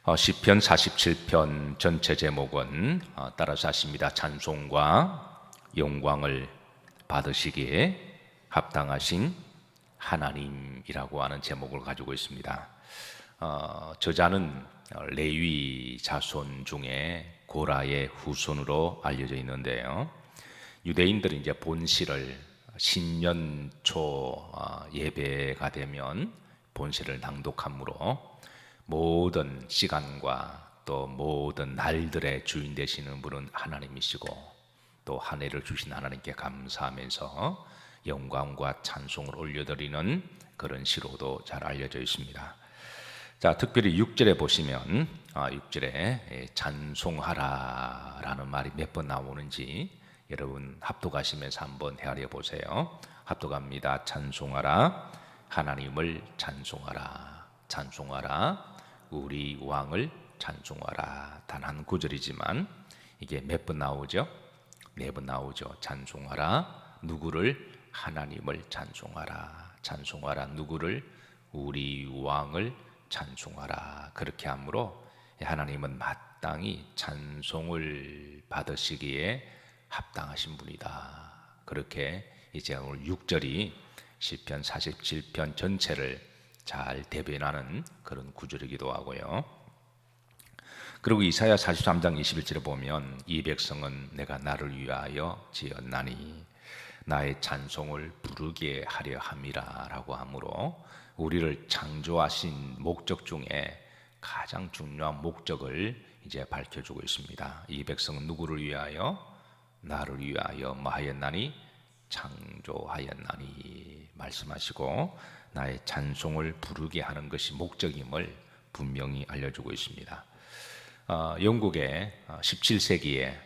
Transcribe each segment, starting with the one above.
시편 47편 전체 제목은 따라서 하십니다. 찬송과 영광을 받으시기에 합당하신 하나님이라고 하는 제목을 가지고 있습니다. 저자는 레위 자손 중에 고라의 후손으로 알려져 있는데요. 유대인들이 이제 본시를 신년 초 예배가 되면 본시를 낭독하므로 모든 시간과 또 모든 날들의 주인 되시는 분은 하나님이시고 또 한 해를 주신 하나님께 감사하면서 영광과 찬송을 올려드리는 그런 시로도 잘 알려져 있습니다. 자, 특별히 6절에 보시면 6절에 찬송하라 라는 말이 몇 번 나오는지 여러분 합독하시면서 한번 헤아려 보세요. 합독합니다. 찬송하라, 하나님을 찬송하라, 찬송하라, 우리 왕을 찬송하라. 단 한 구절이지만 이게 몇 번 나오죠? 4번 나오죠. 찬송하라, 누구를? 하나님을 찬송하라. 찬송하라, 누구를? 우리 왕을 찬송하라. 그렇게 하므로 하나님은 마땅히 찬송을 받으시기에 합당하신 분이다. 그렇게 이제 오늘 6절이 시편 47편 전체를 잘 대변하는 그런 구절이기도 하고요. 그리고 이사야 43장 21절에 보면 이 백성은 내가 나를 위하여 지었나니 나의 찬송을 부르게 하려 함이라 라고 하므로 우리를 창조하신 목적 중에 가장 중요한 목적을 이제 밝혀주고 있습니다. 이 백성은 누구를 위하여? 나를 위하여 뭐 하였나니? 창조하였나니 말씀하시고 나의 찬송을 부르게 하는 것이 목적임을 분명히 알려주고 있습니다. 영국의 17세기에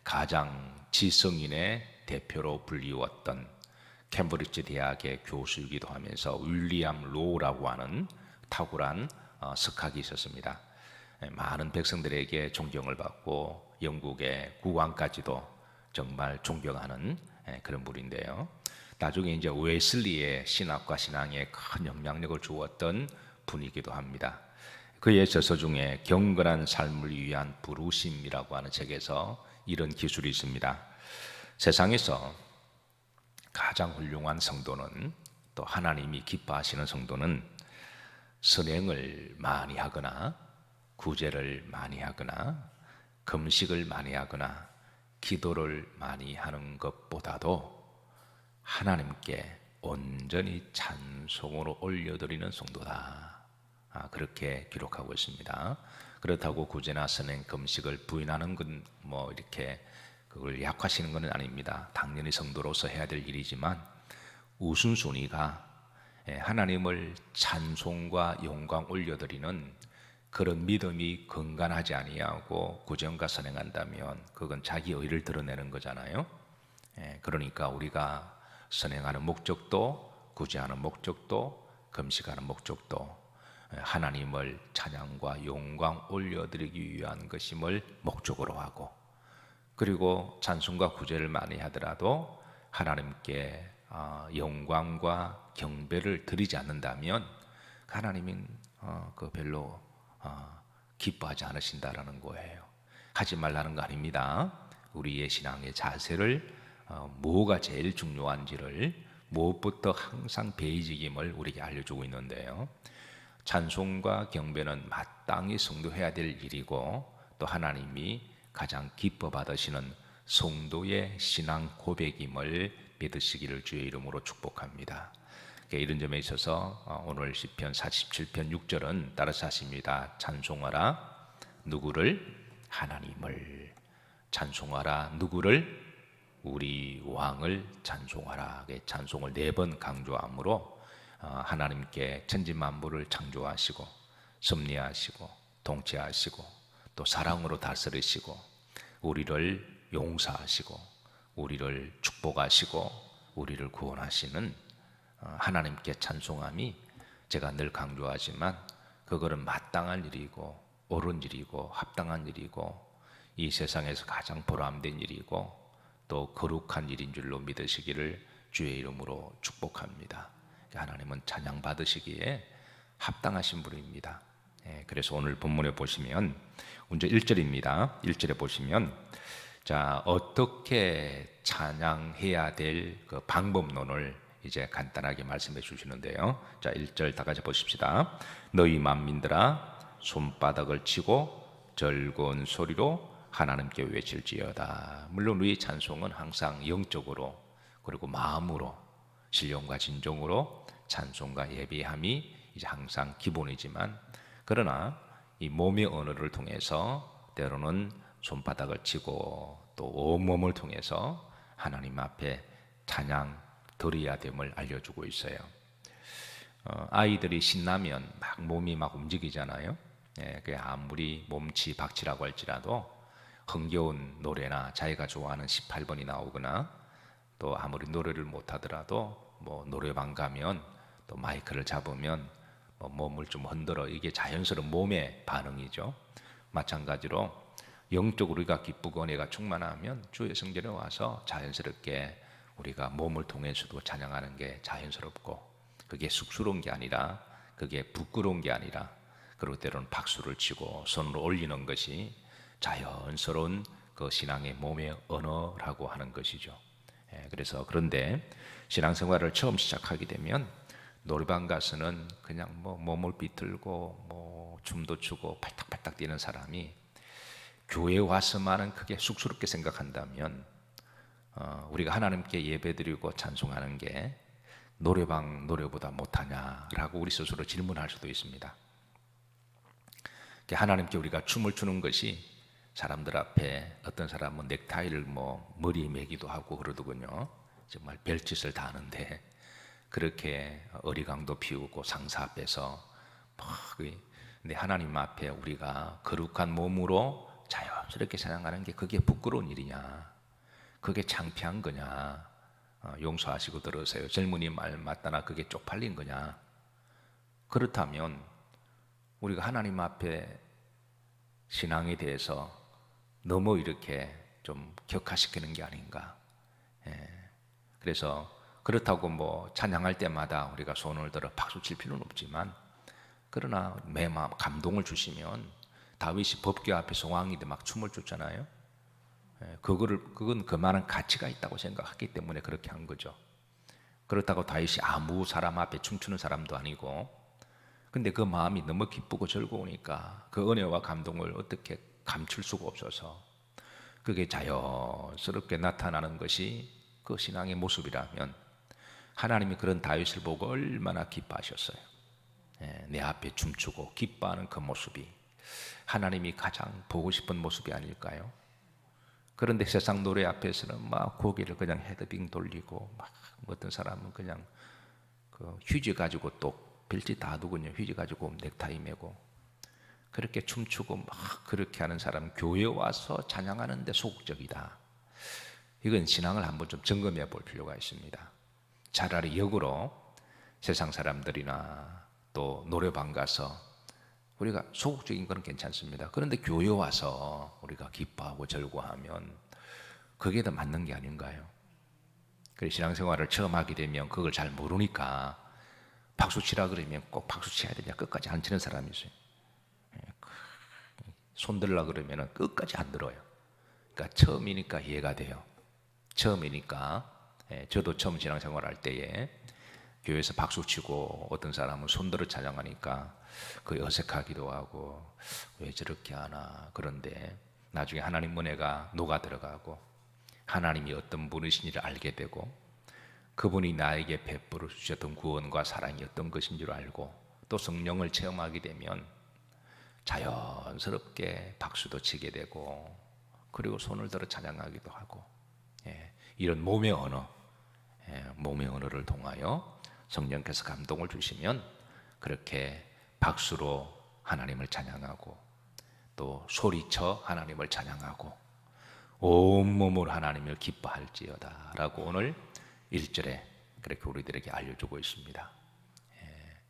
가장 지성인의 대표로 불리웠던 캠브리지 대학의 교수이기도 하면서 윌리엄 로우라고 하는 탁월한 석학이 있었습니다. 많은 백성들에게 존경을 받고 영국의 국왕까지도 정말 존경하는 그런 분인데요. 나중에 이제 웨슬리의 신학과 신앙에 큰 영향력을 주었던 분이기도 합니다. 그의 저서 중에 경건한 삶을 위한 부르심이라고 하는 책에서 이런 기술이 있습니다. 세상에서 가장 훌륭한 성도는, 또 하나님이 기뻐하시는 성도는 선행을 많이 하거나 구제를 많이 하거나 금식을 많이 하거나 기도를 많이 하는 것보다도 하나님께 온전히 찬송으로 올려드리는 성도다. 그렇게 기록하고 있습니다. 그렇다고 구제나 선행, 금식을 부인하는 건 뭐 이렇게 그걸 약화시키는 건 아닙니다. 당연히 성도로서 해야 될 일이지만 우선순위가 하나님을 찬송과 영광 올려드리는 그런 믿음이 건강하지 아니하고 구제과 선행한다면 그건 자기 의를 드러내는 거잖아요. 그러니까 우리가 선행하는 목적도, 구제하는 목적도, 금식하는 목적도 하나님을 찬양과 영광 올려드리기 위한 것임을 목적으로 하고, 그리고 찬송과 구제를 많이 하더라도 하나님께 영광과 경배를 드리지 않는다면 하나님은 그 별로 기뻐하지 않으신다라는 거예요. 하지 말라는 거 아닙니다. 우리의 신앙의 자세를 뭐가 제일 중요한지를 무엇부터 항상 베이직임을 우리에게 알려주고 있는데요. 찬송과 경배는 마땅히 성도해야 될 일이고 또 하나님이 가장 기뻐 받으시는 성도의 신앙 고백임을 믿으시기를 주의 이름으로 축복합니다. 이런 점에 있어서 오늘 시편 47편 6절은 따라서 하십니다. 찬송하라, 누구를? 하나님을. 찬송하라, 누구를? 우리 왕을 찬송하라. 찬송을 4번 강조하므로 하나님께 천지만물을 창조하시고 섭리하시고 통치하시고 또 사랑으로 다스리시고 우리를 용서하시고 우리를 축복하시고 우리를 구원하시는 하나님께 찬송함이, 제가 늘 강조하지만 그거는 마땅한 일이고 옳은 일이고 합당한 일이고 이 세상에서 가장 보람된 일이고 또 거룩한 일인 줄로 믿으시기를 주의 이름으로 축복합니다. 하나님은 찬양 받으시기에 합당하신 분입니다. 그래서 오늘 본문에 보시면 먼저 1절입니다. 1절에 보시면 자, 어떻게 찬양해야 될 그 방법론을 이제 간단하게 말씀해 주시는데요. 자, 1절 다 같이 보십시다. 너희 만민들아 손바닥을 치고 즐거운 소리로 하나님께 외칠지어다. 물론 우리 찬송은 항상 영적으로 그리고 마음으로 신령과 진정으로 찬송과 예배함이 이제 항상 기본이지만, 그러나 이 몸의 언어를 통해서 때로는 손바닥을 치고 또 온몸을 통해서 하나님 앞에 찬양 드려야 됨을 알려주고 있어요. 아이들이 신나면 막 몸이 막 움직이잖아요. 그 아무리 몸치 박치라고 할지라도 흥겨운 노래나 자기가 좋아하는 18번이 나오거나 또 아무리 노래를 못하더라도 뭐 노래방 가면 또 마이크를 잡으면 뭐 몸을 좀 흔들어, 이게 자연스러운 몸의 반응이죠. 마찬가지로 영적으로 우리가 기쁘고 은혜가 충만하면 주의 성전에 와서 자연스럽게 우리가 몸을 통해서도 찬양하는 게 자연스럽고, 그게 쑥스러운 게 아니라, 그게 부끄러운 게 아니라, 그리고 때로는 박수를 치고 손으로 올리는 것이 자연스러운 그 신앙의 몸의 언어라고 하는 것이죠. 그래서 그런데 신앙생활을 처음 시작하게 되면 노래방 가서는 그냥 뭐 몸을 비틀고 뭐 춤도 추고 팔딱팔딱 뛰는 사람이 교회에 와서만은 그게 쑥스럽게 생각한다면 우리가 하나님께 예배드리고 찬송하는 게 노래방 노래보다 못하냐라고 우리 스스로 질문할 수도 있습니다. 하나님께 우리가 춤을 추는 것이 사람들 앞에 어떤 사람은 넥타이를 뭐 머리에 매기도 하고 그러더군요. 정말 별짓을 다 하는데 그렇게 어리광도 피우고 상사 앞에서 근데 하나님 앞에 우리가 거룩한 몸으로 자연스럽게 찬양하는 게 그게 부끄러운 일이냐, 그게 창피한 거냐, 용서하시고 들으세요. 젊은이 말 맞다나 그게 쪽팔린 거냐. 그렇다면 우리가 하나님 앞에 신앙에 대해서 너무 이렇게 좀 격화시키는 게 아닌가. 그래서 그렇다고 뭐 찬양할 때마다 우리가 손을 들어 박수 칠 필요는 없지만, 그러나 내 마음 감동을 주시면 다윗이 법궤 앞에서 왕인데 막 춤을 췄잖아요. 그건 그만한 가치가 있다고 생각했기 때문에 그렇게 한 거죠. 그렇다고 다윗이 아무 사람 앞에 춤추는 사람도 아니고, 근데 그 마음이 너무 기쁘고 즐거우니까 그 은혜와 감동을 어떻게 감출 수가 없어서 그게 자연스럽게 나타나는 것이 그 신앙의 모습이라면 하나님이 그런 다윗을 보고 얼마나 기뻐하셨어요. 내 앞에 춤추고 기뻐하는 그 모습이 하나님이 가장 보고 싶은 모습이 아닐까요? 그런데 세상 노래 앞에서는 막 고개를 그냥 헤드빙 돌리고, 막 어떤 사람은 그냥 그 휴지 가지고 또 별짓 다 하더군요. 휴지 가지고 넥타이 메고 그렇게 춤추고 막 그렇게 하는 사람, 교회 와서 찬양하는데 소극적이다. 이건 신앙을 한번 좀 점검해 볼 필요가 있습니다. 차라리 역으로 세상 사람들이나 또 노래방 가서 우리가 소극적인 건 괜찮습니다. 그런데 교회 와서 우리가 기뻐하고 즐거워하면 그게 더 맞는 게 아닌가요? 그래서 신앙생활을 처음 하게 되면 그걸 잘 모르니까 박수 치라 그러면 꼭 박수 쳐야 되냐, 끝까지 안 치는 사람이 있어요. 손 들라 그러면 끝까지 안 들어요. 그러니까 처음이니까 이해가 돼요. 처음이니까. 저도 처음 신앙생활 할 때에 교회에서 박수 치고 어떤 사람은 손들어 찬양하니까 그 어색하기도 하고 왜 저렇게 하나. 그런데 나중에 하나님 은혜가 녹아 들어가고 하나님이 어떤 분이신지를 알게 되고 그분이 나에게 베풀어 주셨던 구원과 사랑이 어떤 것인 줄 알고 또 성령을 체험하게 되면 자연스럽게 박수도 치게 되고 그리고 손을 들어 찬양하기도 하고, 이런 몸의 언어, 몸의 언어를 통하여 성령께서 감동을 주시면 그렇게 박수로 하나님을 찬양하고 또 소리쳐 하나님을 찬양하고 온몸으로 하나님을 기뻐할지어다 라고 오늘 1절에 그렇게 우리들에게 알려주고 있습니다.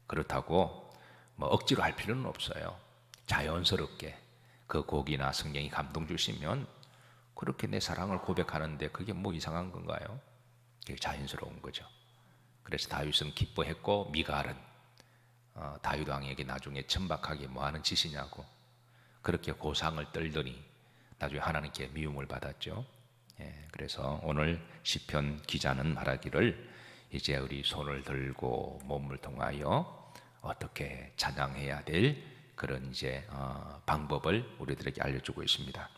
그렇다고 뭐 억지로 할 필요는 없어요. 자연스럽게 그 곡이나 성령이 감동 주시면 그렇게 내 사랑을 고백하는데 그게 뭐 이상한 건가요? 그게 자연스러운 거죠. 그래서 다윗은 기뻐했고 미갈은 다윗 왕에게 나중에 천박하게 뭐하는 짓이냐고 그렇게 고상을 떨더니 나중에 하나님께 미움을 받았죠. 그래서 오늘 시편 기자는 말하기를 이제 우리 손을 들고 몸을 통하여 어떻게 찬양해야 될 그런 이제 방법을 우리들에게 알려주고 있습니다.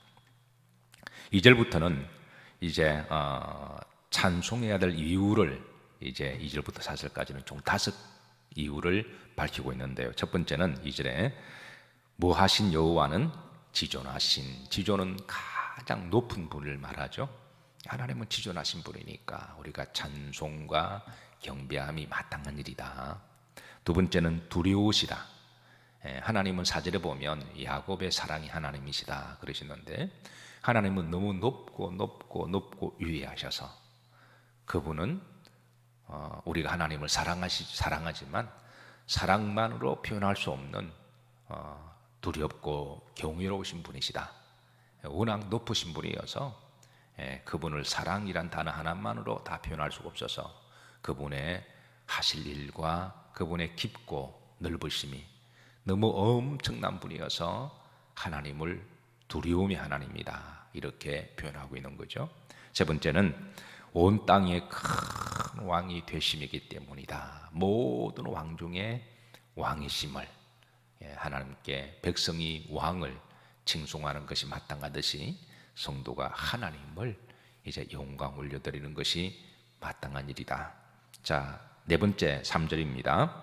2절부터는 이제 찬송해야 될 이유를 이제 2절부터 4절까지는 총 5 이유를 밝히고 있는데요. 첫 번째는 2절에 무하신 여호와는 지존하신, 지존은 가장 높은 분을 말하죠. 하나님은 지존하신 분이니까 우리가 찬송과 경배함이 마땅한 일이다. 두 번째는 두려우시다. 하나님은 4절에 보면 야곱의 사랑이 하나님이시다 그러시는데 하나님은 너무 높고 위대하셔서 그분은 우리가 하나님을 사랑하지만 사랑만으로 표현할 수 없는 두렵고 경이로우신 분이시다. 워낙 높으신 분이어서 그분을 사랑이란 단어 하나만으로 다 표현할 수가 없어서 그분의 하실 일과 그분의 깊고 넓으심이 너무 엄청난 분이어서 하나님을 두려움의 하나님이다 이렇게 표현하고 있는 거죠. 세 번째는 온 땅의 큰 왕이 되심이기 때문이다. 모든 왕 중에 왕이심을 하나님께 백성이 왕을 칭송하는 것이 마땅하듯이 성도가 하나님을 이제 영광 올려드리는 것이 마땅한 일이다. 자, 네 번째 3절입니다.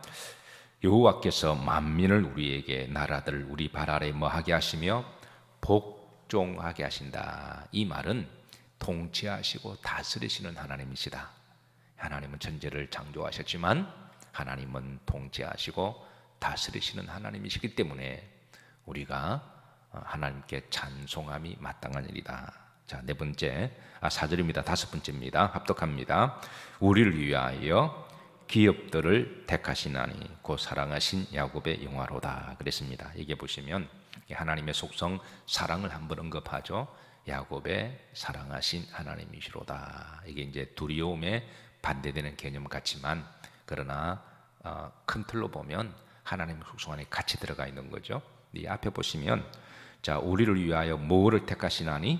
여호와께서 만민을 우리에게 나라들 우리 발 아래 뭐하게 하시며 복종하게 하신다. 이 말은 통치하시고 다스리시는 하나님이시다. 하나님은 천지를 창조하셨지만 하나님은 통치하시고 다스리시는 하나님이시기 때문에 우리가 하나님께 찬송함이 마땅한 일이다. 자, 네 번째 4절입니다. 다섯 번째입니다. 합독합니다. 우리를 위하여 기업들을 택하시나니 곧 사랑하신 야곱의 영화로다 그랬습니다. 이게 보시면 하나님의 속성 사랑을 한번 언급하죠. 야곱의 사랑하신 하나님이시로다. 이게 이제 두려움에 반대되는 개념 같지만 그러나 큰 틀로 보면 하나님의 속성 안에 같이 들어가 있는 거죠. 이 앞에 보시면 자, 우리를 위하여 뭐를 택하시나니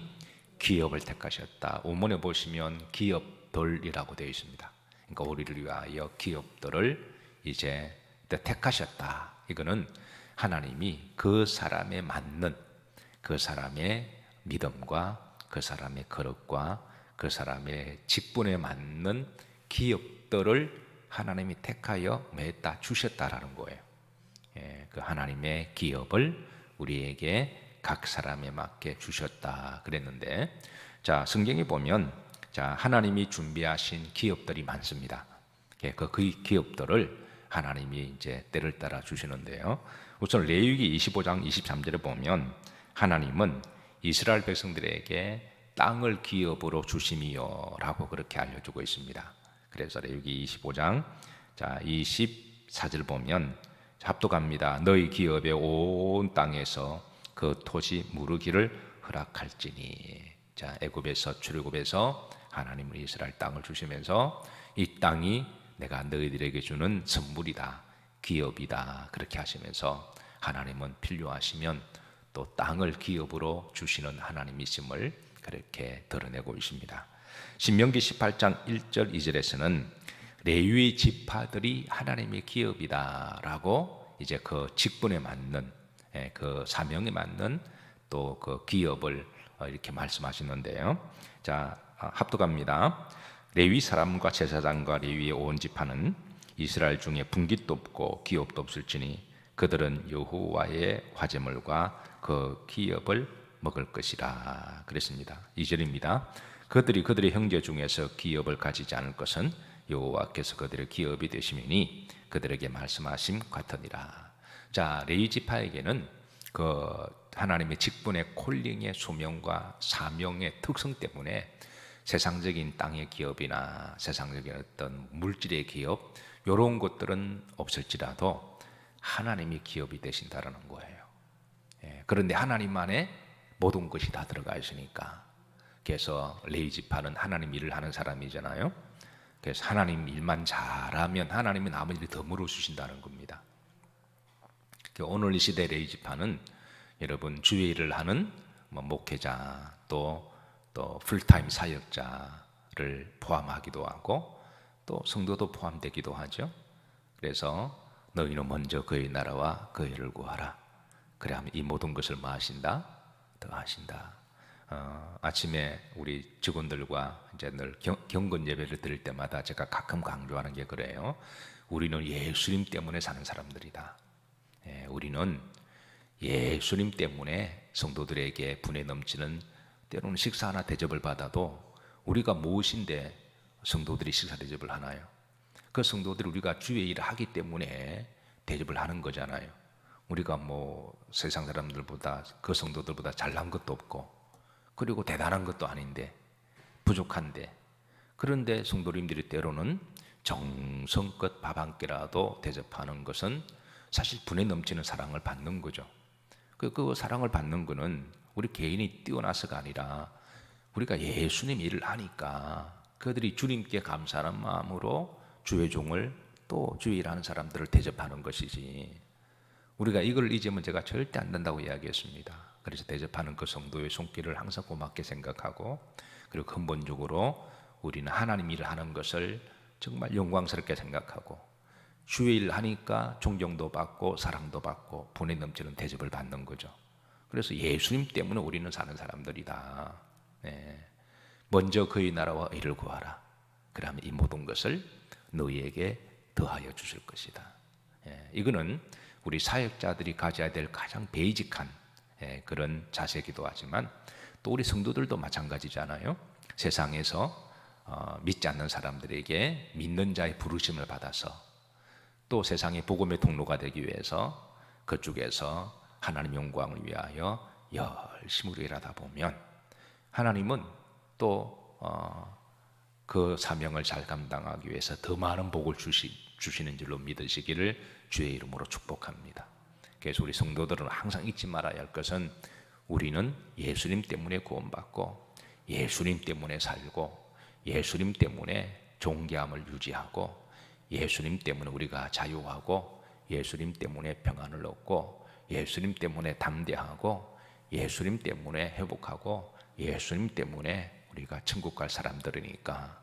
기업을 택하셨다. 원문에 보시면 기업들이라고 되어 있습니다. 그러니까 우리를 위하여 기업들을 이제 택하셨다. 이거는 하나님이 그 사람에 맞는 그 사람의 믿음과 그 사람의 거룩과 그 사람의 직분에 맞는 기업들을 하나님이 택하여 맺다 주셨다라는 거예요. 그 하나님의 기업을 우리에게 각 사람에 맞게 주셨다 그랬는데 자, 성경에 보면 자, 하나님이 준비하신 기업들이 많습니다. 그 기업들을 하나님이 이제 때를 따라 주시는데요. 우선 레위기 25장 23절에 보면 하나님은 이스라엘 백성들에게 땅을 기업으로 주심이요라고 그렇게 알려주고 있습니다. 그래서 레위기 25장 자 24절 보면 합독합니다. 너희 기업의 온 땅에서 그 토지 무르기를 허락할지니. 자, 애굽에서 출애굽에서 하나님은 이스라엘 땅을 주시면서 이 땅이 내가 너희들에게 주는 선물이다, 기업이다 그렇게 하시면서 하나님은 필요하시면 또 땅을 기업으로 주시는 하나님이심을 그렇게 드러내고 있습니다. 신명기 18장 1절 2절에서는 레위 지파들이 하나님의 기업이다라고 이제 그 직분에 맞는 그 사명에 맞는 또 그 기업을 이렇게 말씀하시는데요. 자, 합독합니다. 레위 사람과 제사장과 레위의 온 지파는 이스라엘 중에 분깃도 없고 기업도 없을지니 그들은 여호와의 화제물과 그 기업을 먹을 것이라 그랬습니다. 2절입니다. 그들의 형제 중에서 기업을 가지지 않을 것은 여호와께서 그들의 기업이 되시미니 그들에게 말씀하심 같으니라. 자, 레위 지파에게는 그 하나님의 직분의 콜링의 소명과 사명의 특성 때문에 세상적인 땅의 기업이나 세상적인 어떤 물질의 기업 이런 것들은 없을지라도 하나님이 기업이 되신다라는 거예요. 그런데 하나님만의 모든 것이 다 들어가 있으니까 그래서 레위 지파는 하나님 일을 하는 사람이잖아요. 그래서 하나님 일만 잘하면 하나님이 나머지를 더 물어주신다는 겁니다. 오늘 이 시대 레이지파는 여러분 주의 일을 하는 뭐 목회자 또 풀타임 사역자를 포함하기도 하고 또 성도도 포함되기도 하죠. 그래서 너희는 먼저 그의 나라와 그의 일을 구하라. 그래 하면 이 모든 것을 뭐 하신다? 더하신다. 아침에 우리 직원들과 이제 늘 경건 예배를 드릴 때마다 제가 가끔 강조하는 게 그래요. 우리는 예수님 때문에 사는 사람들이다. 우리는 예수님 때문에 성도들에게 분에 넘치는 때로는 식사 하나 대접을 받아도 우리가 무엇인데 성도들이 식사 대접을 하나요? 그 성도들이 우리가 주의 일을 하기 때문에 대접을 하는 거잖아요. 우리가 뭐 세상 사람들보다 그 성도들보다 잘난 것도 없고 그리고 대단한 것도 아닌데 부족한데 그런데 성도님들이 때로는 정성껏 밥 한 끼라도 대접하는 것은 사실 분에 넘치는 사랑을 받는 거죠. 그 사랑을 받는 것은 우리 개인이 뛰어나서가 아니라 우리가 예수님 일을 하니까 그들이 주님께 감사하는 마음으로 주의 종을 또 주의 일하는 사람들을 대접하는 것이지 우리가 이걸 잊으면 제가 절대 안 된다고 이야기했습니다. 그래서 대접하는 그 성도의 손길을 항상 고맙게 생각하고 그리고 근본적으로 우리는 하나님 일을 하는 것을 정말 영광스럽게 생각하고 주의 일을 하니까 존경도 받고 사랑도 받고 분에 넘치는 대접을 받는 거죠. 그래서 예수님 때문에 우리는 사는 사람들이다. 먼저 그의 나라와 의를 구하라. 그러면 이 모든 것을 너희에게 더하여 주실 것이다. 이거는 우리 사역자들이 가져야 될 가장 베이직한 그런 자세이기도 하지만 또 우리 성도들도 마찬가지잖아요. 세상에서 믿지 않는 사람들에게 믿는 자의 부르심을 받아서 또 세상의 복음의 통로가 되기 위해서 그쪽에서 하나님 영광을 위하여 열심히 일하다 보면 하나님은 또 그 사명을 잘 감당하기 위해서 더 많은 복을 주시는 줄로 믿으시기를 주의 이름으로 축복합니다. 그래서 우리 성도들은 항상 잊지 말아야 할 것은 우리는 예수님 때문에 구원받고 예수님 때문에 살고 예수님 때문에 존귀함을 유지하고 예수님 때문에 우리가 자유하고 예수님 때문에 평안을 얻고 예수님 때문에 담대하고 예수님 때문에 회복하고 예수님 때문에 우리가 천국 갈 사람들이니까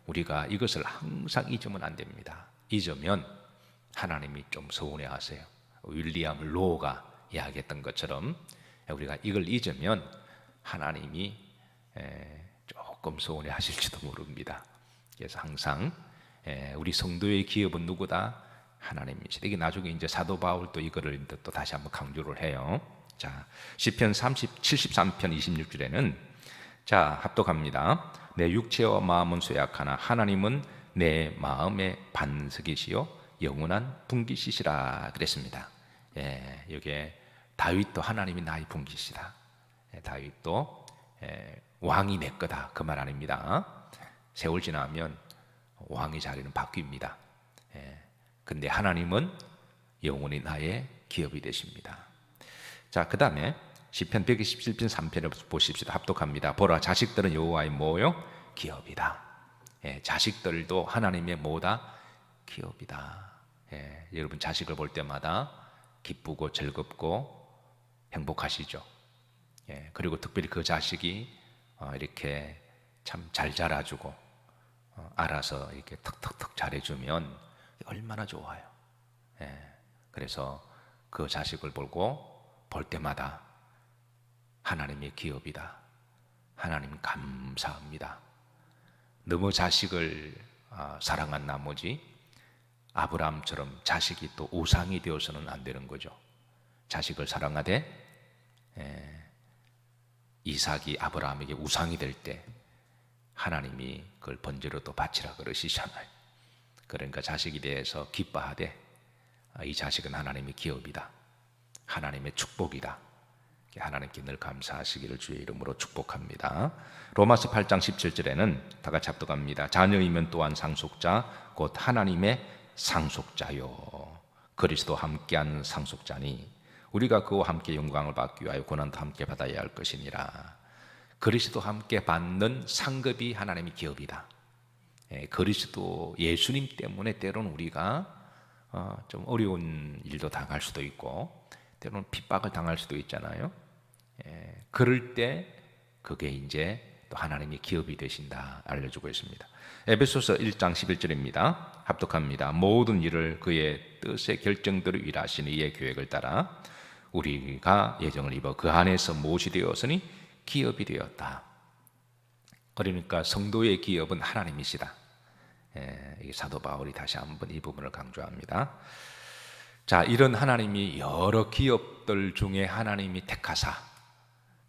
우리가 이것을 항상 잊으면 안 됩니다. 잊으면 하나님이 좀 서운해하세요. 윌리엄 로가 이야기했던 것처럼 우리가 이걸 잊으면 하나님이 조금 서운해하실지도 모릅니다. 그래서 항상 우리 성도의 기업은 누구다? 하나님이시다. 이게 나중에 이제 사도 바울도 이거를 또 다시 한번 강조를 해요. 자, 시편 73편 26절에는 자, 합독합니다. 내 육체와 마음은 쇠약하나 하나님은 내 마음의 반석이시요 영원한 분깃이시라 그랬습니다. 여기에 다윗도 하나님이 나의 분깃이다. 다윗도 왕이 내 거다 그 말 아닙니다. 세월 지나면 왕의 자리는 바뀝니다. 근데 하나님은 영원히 나의 기업이 되십니다. 자, 그 다음에 시편 127편 3편을 보십시다. 합독합니다. 보라, 자식들은 여호와의 뭐요? 기업이다. 자식들도 하나님의 뭐다? 기업이다. 여러분 자식을 볼 때마다 기쁘고 즐겁고 행복하시죠? 그리고 특별히 그 자식이 이렇게 참 잘 자라주고 알아서 이렇게 턱턱턱 잘해주면 얼마나 좋아요. 그래서 그 자식을 보고 볼 때마다 하나님의 기업이다. 하나님 감사합니다. 너무 자식을 사랑한 나머지 아브라함처럼 자식이 또 우상이 되어서는 안 되는 거죠. 자식을 사랑하되 이삭이 아브라함에게 우상이 될 때 하나님이 그걸 번제로 또 바치라 그러시잖아요. 그러니까 자식에 대해서 기뻐하되 이 자식은 하나님의 기업이다. 하나님의 축복이다. 하나님께 늘 감사하시기를 주의 이름으로 축복합니다. 로마서 8장 17절에는 다 같이 합독합니다. 자녀이면 또한 상속자 곧 하나님의 상속자요 그리스도 함께한 상속자니 우리가 그와 함께 영광을 받기 위하여 고난도 함께 받아야 할 것이니라. 그리스도 함께 받는 상급이 하나님의 기업이다. 그리스도 예수님 때문에 때로는 우리가 좀 어려운 일도 당할 수도 있고 때로는 핍박을 당할 수도 있잖아요. 그럴 때 그게 이제 또 하나님이 기업이 되신다 알려주고 있습니다. 에베소서 1장 11절입니다. 합독합니다. 모든 일을 그의 뜻의 결정대로 일하시는 이의 계획을 따라 우리가 예정을 입어 그 안에서 무엇이 되었으니 기업이 되었다. 그러니까 성도의 기업은 하나님이시다. 이 사도 바울이 다시 한번 이 부분을 강조합니다. 자, 이런 하나님이 여러 기업들 중에 하나님이 택하사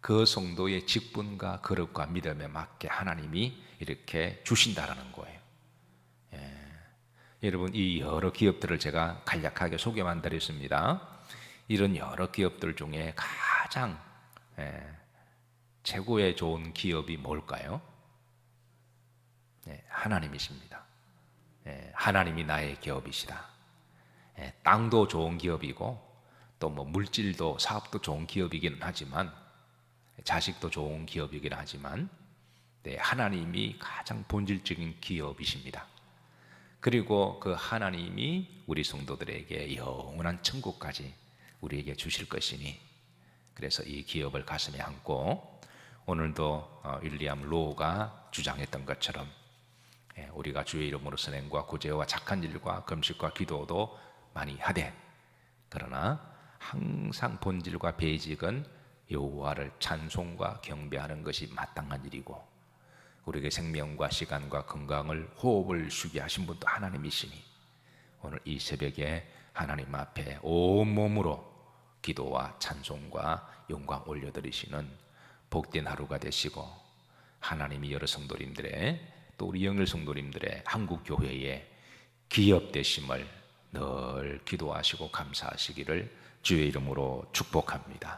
그 성도의 직분과 거룩과 믿음에 맞게 하나님이 이렇게 주신다라는 거예요. 여러분, 이 여러 기업들을 제가 간략하게 소개만 드렸습니다. 이런 여러 기업들 중에 가장 최고의 좋은 기업이 뭘까요? 하나님이십니다. 하나님이 나의 기업이시다. 땅도 좋은 기업이고 또 뭐 물질도 사업도 좋은 기업이기는 하지만 자식도 좋은 기업이긴 하지만 하나님이 가장 본질적인 기업이십니다. 그리고 그 하나님이 우리 성도들에게 영원한 천국까지 우리에게 주실 것이니 그래서 이 기업을 가슴에 안고 오늘도 윌리엄 로우가 주장했던 것처럼 우리가 주의 이름으로 선행과 구제와 착한 일과 금식과 기도도 많이 하되 그러나 항상 본질과 베이직은 여호와를 찬송과 경배하는 것이 마땅한 일이고 우리에게 생명과 시간과 건강을 호흡을 쉬게 하신 분도 하나님이시니 오늘 이 새벽에 하나님 앞에 온몸으로 기도와 찬송과 영광 올려드리시는 복된 하루가 되시고 하나님이 여러 성도님들의 또 우리 영일 성도님들의 한국교회의 기업 되심을 늘 기도하시고 감사하시기를 주의 이름으로 축복합니다.